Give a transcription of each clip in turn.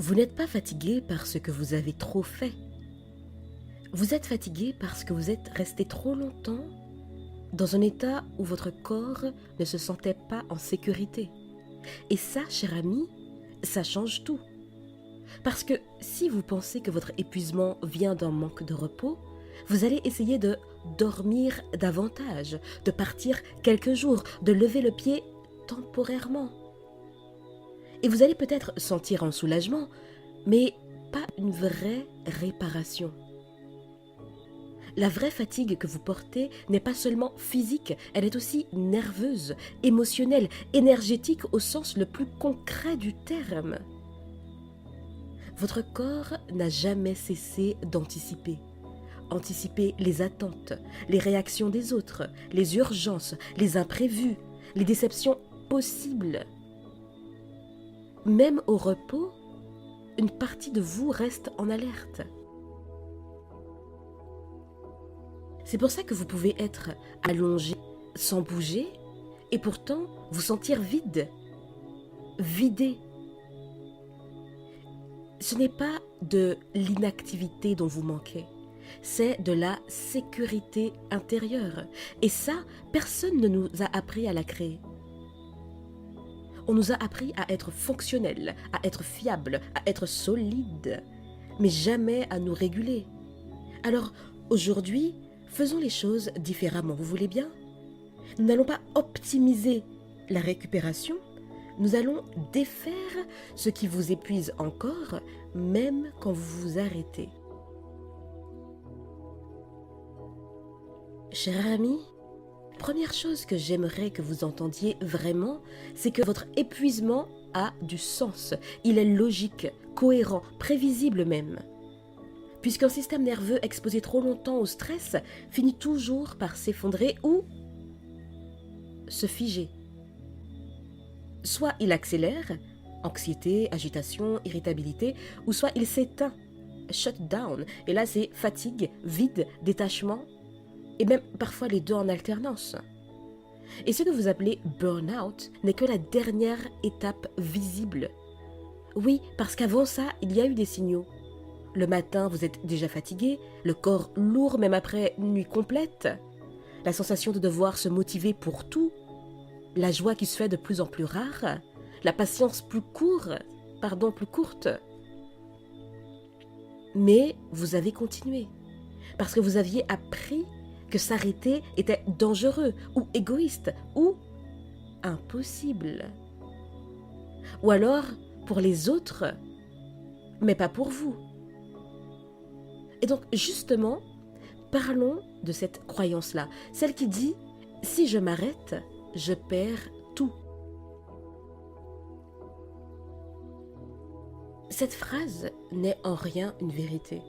Vous n'êtes pas fatigué parce que vous avez trop fait. Vous êtes fatigué parce que vous êtes resté trop longtemps dans un état où votre corps ne se sentait pas en sécurité. Et ça, cher ami, ça change tout. Parce que si vous pensez que votre épuisement vient d'un manque de repos, vous allez essayer de dormir davantage, de partir quelques jours, de lever le pied temporairement. Et vous allez peut-être sentir un soulagement, mais pas une vraie réparation. La vraie fatigue que vous portez n'est pas seulement physique, elle est aussi nerveuse, émotionnelle, énergétique au sens le plus concret du terme. Votre corps n'a jamais cessé d'anticiper. Anticiper les attentes, les réactions des autres, les urgences, les imprévus, les déceptions possibles. Même au repos, une partie de vous reste en alerte. C'est pour ça que vous pouvez être allongé, sans bouger, et pourtant vous sentir vide, vidé. Ce n'est pas de l'inactivité dont vous manquez, c'est de la sécurité intérieure. Et ça, personne ne nous a appris à la créer. On nous a appris à être fonctionnel, à être fiable, à être solide, mais jamais à nous réguler. Alors, aujourd'hui, faisons les choses différemment, vous voulez bien? Nous n'allons pas optimiser la récupération, nous allons défaire ce qui vous épuise encore, même quand vous vous arrêtez. Cher ami, première chose que j'aimerais que vous entendiez vraiment, c'est que votre épuisement a du sens. Il est logique, cohérent, prévisible même. Puisqu'un système nerveux exposé trop longtemps au stress finit toujours par s'effondrer ou se figer. Soit il accélère, anxiété, agitation, irritabilité, ou soit il s'éteint, shut down. Et là, c'est fatigue, vide, détachement, et même parfois les deux en alternance. Et ce que vous appelez burn-out n'est que la dernière étape visible. Oui, parce qu'avant ça, il y a eu des signaux. Le matin, vous êtes déjà fatigué, le corps lourd même après une nuit complète, la sensation de devoir se motiver pour tout, la joie qui se fait de plus en plus rare, la patience plus courte. Mais vous avez continué, parce que vous aviez appris que s'arrêter était dangereux ou égoïste ou impossible. Ou alors pour les autres, mais pas pour vous. Et donc justement, parlons de cette croyance-là, celle qui dit « si je m'arrête, je perds tout ». Cette phrase n'est en rien une vérité.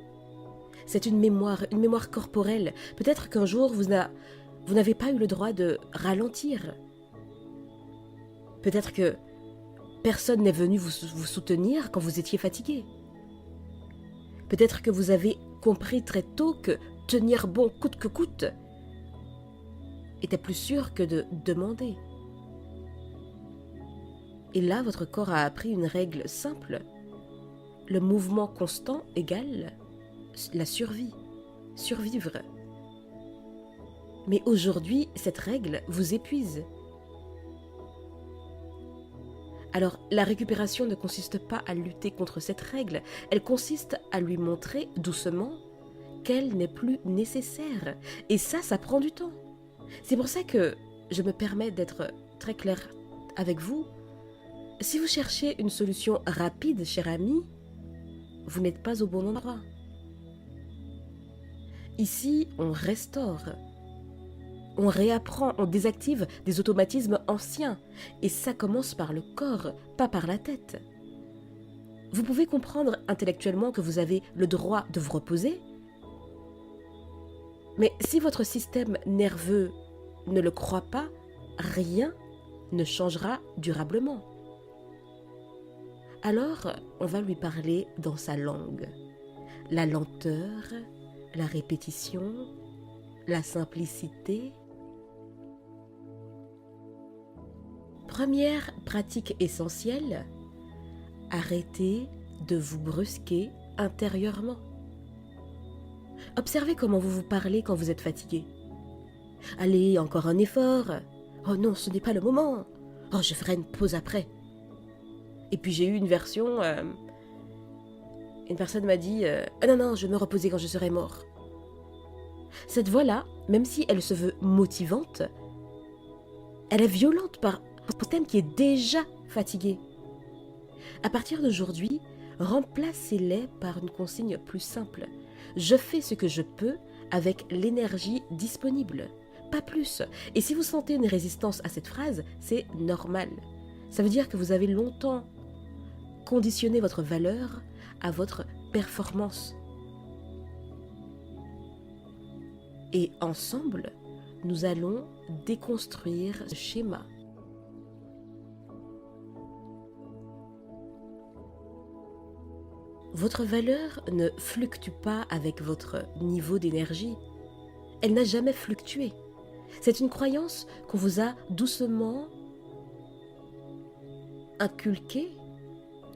C'est une mémoire corporelle. Peut-être qu'un jour, vous n'avez pas eu le droit de ralentir. Peut-être que personne n'est venu vous soutenir quand vous étiez fatigué. Peut-être que vous avez compris très tôt que tenir bon coûte que coûte était plus sûr que de demander. Et là, votre corps a appris une règle simple. Le mouvement constant égale la survie, survivre. Mais aujourd'hui, cette règle vous épuise. Alors, la récupération ne consiste pas à lutter contre cette règle, elle consiste à lui montrer doucement qu'elle n'est plus nécessaire. Et ça prend du temps. C'est pour ça que je me permets d'être très claire avec vous. Si vous cherchez une solution rapide, cher ami, vous n'êtes pas au bon endroit. Ici, on restaure, on réapprend, on désactive des automatismes anciens. Et ça commence par le corps, pas par la tête. Vous pouvez comprendre intellectuellement que vous avez le droit de vous reposer, mais si votre système nerveux ne le croit pas, rien ne changera durablement. Alors, on va lui parler dans sa langue. La lenteur, la répétition, la simplicité. Première pratique essentielle, arrêtez de vous brusquer intérieurement. Observez comment vous vous parlez quand vous êtes fatigué. Allez, encore un effort. Oh non, ce n'est pas le moment. Oh, je ferai une pause après. Et puis j'ai eu une version, une personne m'a dit ah non, non, je vais me reposer quand je serai mort. Cette voix-là, même si elle se veut motivante, elle est violente par un système qui est déjà fatigué. À partir d'aujourd'hui, remplacez-les par une consigne plus simple. Je fais ce que je peux avec l'énergie disponible, pas plus. Et si vous sentez une résistance à cette phrase, c'est normal. Ça veut dire que vous avez longtemps conditionné votre valeur à votre performance. Et ensemble, nous allons déconstruire ce schéma. Votre valeur ne fluctue pas avec votre niveau d'énergie. Elle n'a jamais fluctué. C'est une croyance qu'on vous a doucement inculquée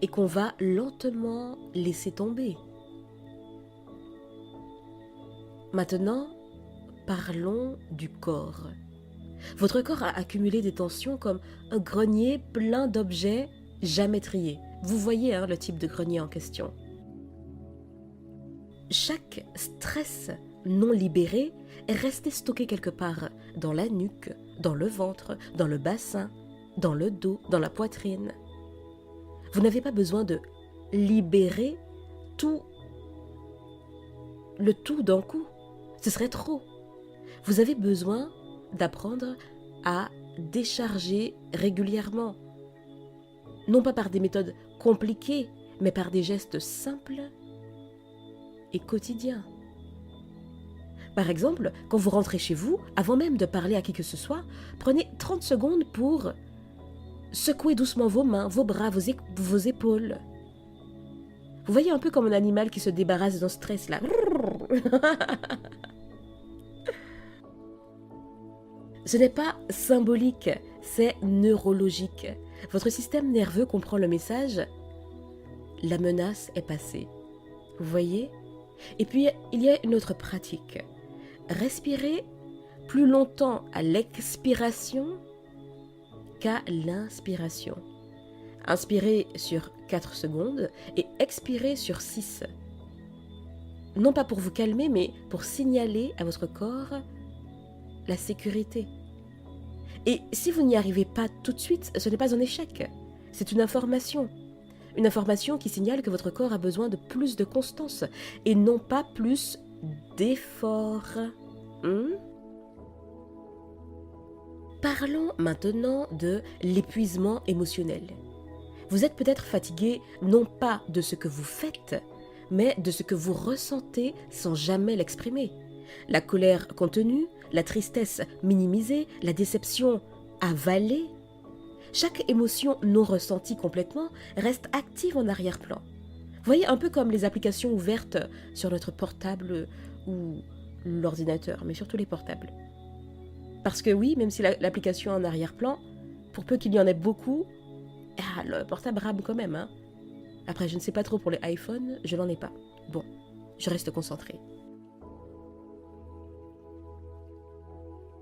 et qu'on va lentement laisser tomber. Maintenant, parlons du corps. Votre corps a accumulé des tensions comme un grenier plein d'objets jamais triés. Vous voyez le type de grenier en question. Chaque stress non libéré est resté stocké quelque part, dans la nuque, dans le ventre, dans le bassin, dans le dos, dans la poitrine. Vous n'avez pas besoin de libérer le tout d'un coup. Ce serait trop. Vous avez besoin d'apprendre à décharger régulièrement. Non pas par des méthodes compliquées, mais par des gestes simples et quotidiens. Par exemple, quand vous rentrez chez vous, avant même de parler à qui que ce soit, prenez 30 secondes pour secouer doucement vos mains, vos bras, vos épaules. Vous voyez un peu comme un animal qui se débarrasse d'un stress là. Ce n'est pas symbolique, c'est neurologique. Votre système nerveux comprend le message. La menace est passée. Vous voyez ? Et puis, il y a une autre pratique. Respirez plus longtemps à l'expiration qu'à l'inspiration. Inspirez sur 4 secondes et expirez sur 6. Non pas pour vous calmer, mais pour signaler à votre corps la sécurité. Et si vous n'y arrivez pas tout de suite, ce n'est pas un échec. C'est une information. Une information qui signale que votre corps a besoin de plus de constance et non pas plus d'effort. Parlons maintenant de l'épuisement émotionnel. Vous êtes peut-être fatigué non pas de ce que vous faites, mais de ce que vous ressentez sans jamais l'exprimer. La colère contenue, la tristesse minimisée, la déception avalée. Chaque émotion non ressentie complètement reste active en arrière-plan. Vous voyez, un peu comme les applications ouvertes sur notre portable ou l'ordinateur, mais surtout les portables. Parce que oui, même si l'application est en arrière-plan, pour peu qu'il y en ait beaucoup, le portable rame quand même. Après, je ne sais pas trop pour les iPhones, je n'en ai pas. Bon, je reste concentrée.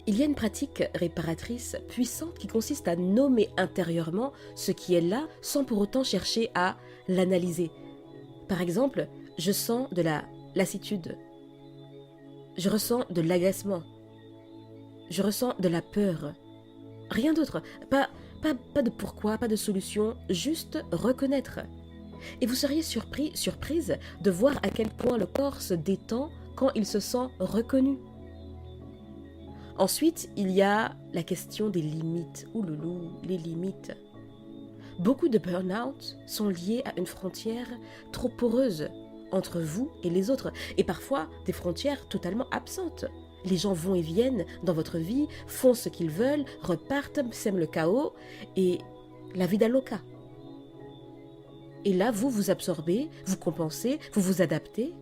Il y a une pratique réparatrice puissante qui consiste à nommer intérieurement ce qui est là sans pour autant chercher à l'analyser. Par exemple, je sens de la lassitude. Je ressens de l'agacement. Je ressens de la peur. Rien d'autre. Pas de pourquoi, pas de solution, juste reconnaître. Et vous seriez surprise de voir à quel point le corps se détend quand il se sent reconnu. Ensuite, il y a la question des limites. Ouloulou, les limites. Beaucoup de burn-out sont liés à une frontière trop poreuse entre vous et les autres, et parfois des frontières totalement absentes. Les gens vont et viennent dans votre vie, font ce qu'ils veulent, repartent, sèment le chaos, et la vida loca. Et là, vous vous absorbez, vous compensez, vous vous adaptez.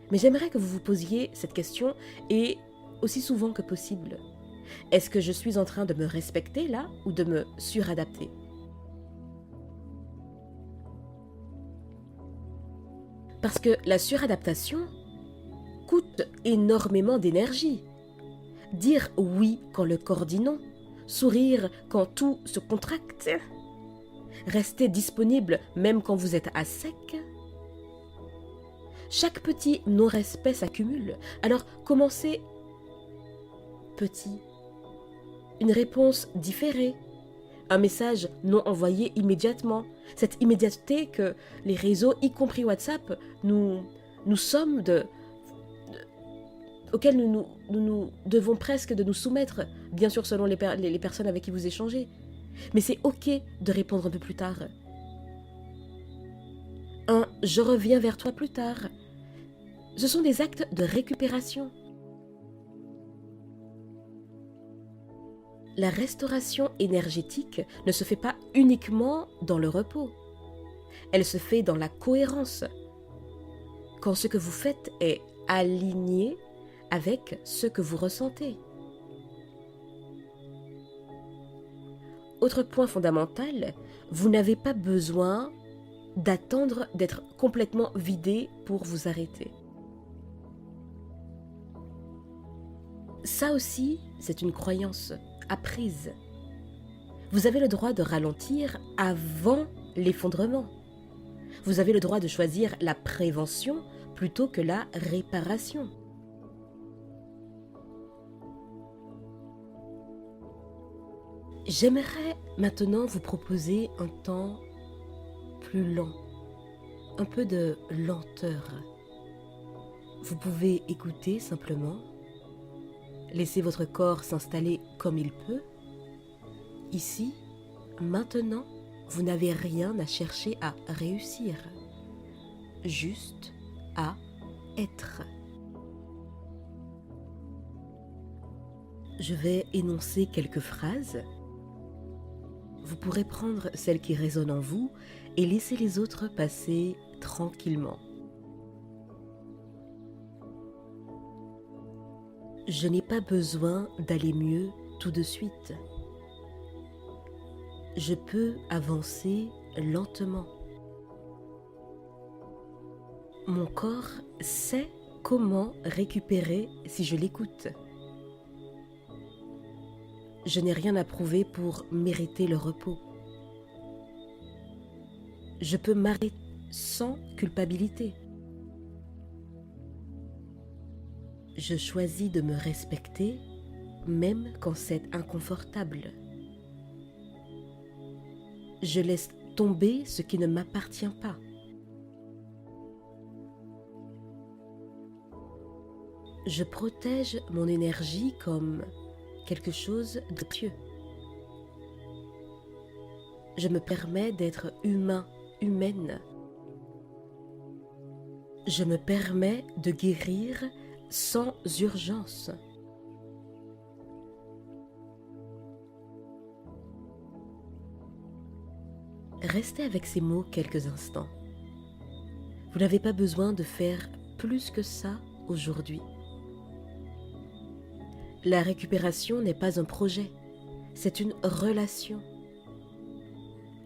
Mais j'aimerais que vous vous posiez cette question, et aussi souvent que possible. Est-ce que je suis en train de me respecter là ou de me suradapter ? Parce que la suradaptation coûte énormément d'énergie. Dire oui quand le corps dit non, sourire quand tout se contracte, rester disponible même quand vous êtes à sec. Chaque petit non-respect s'accumule. Alors commencez petit. Une réponse différée. Un message non envoyé immédiatement. Cette immédiateté que les réseaux, y compris WhatsApp, nous sommes auquel nous devons presque de nous soumettre, bien sûr selon les personnes avec qui vous échangez. Mais c'est ok de répondre un peu plus tard. Un « je reviens vers toi plus tard ». Ce sont des actes de récupération. La restauration énergétique ne se fait pas uniquement dans le repos. Elle se fait dans la cohérence. Quand ce que vous faites est aligné avec ce que vous ressentez. Autre point fondamental, vous n'avez pas besoin d'attendre d'être complètement vidé pour vous arrêter. Ça aussi, c'est une croyance apprise. Vous avez le droit de ralentir avant l'effondrement. Vous avez le droit de choisir la prévention plutôt que la réparation. J'aimerais maintenant vous proposer un temps plus lent, un peu de lenteur. Vous pouvez écouter simplement, laisser votre corps s'installer comme il peut. Ici, maintenant, vous n'avez rien à chercher à réussir, juste à être. Je vais énoncer quelques phrases. Vous pourrez prendre celle qui résonne en vous et laisser les autres passer tranquillement. Je n'ai pas besoin d'aller mieux tout de suite. Je peux avancer lentement. Mon corps sait comment récupérer si je l'écoute. Je n'ai rien à prouver pour mériter le repos. Je peux m'arrêter sans culpabilité. Je choisis de me respecter même quand c'est inconfortable. Je laisse tomber ce qui ne m'appartient pas. Je protège mon énergie comme quelque chose de précieux. Je me permets d'être humain, humaine. Je me permets de guérir sans urgence. Restez avec ces mots quelques instants. Vous n'avez pas besoin de faire plus que ça aujourd'hui. La récupération n'est pas un projet, c'est une relation.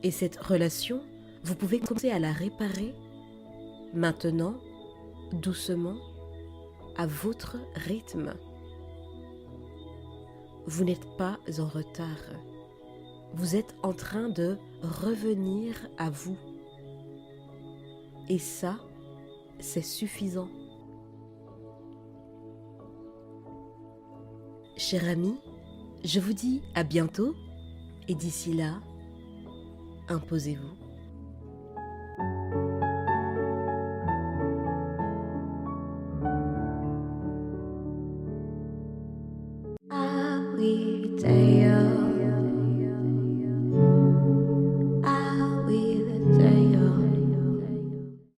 Et cette relation, vous pouvez commencer à la réparer maintenant, doucement, à votre rythme. Vous n'êtes pas en retard. Vous êtes en train de revenir à vous. Et ça, c'est suffisant. Cher ami, je vous dis à bientôt et d'ici là, imposez-vous. Every day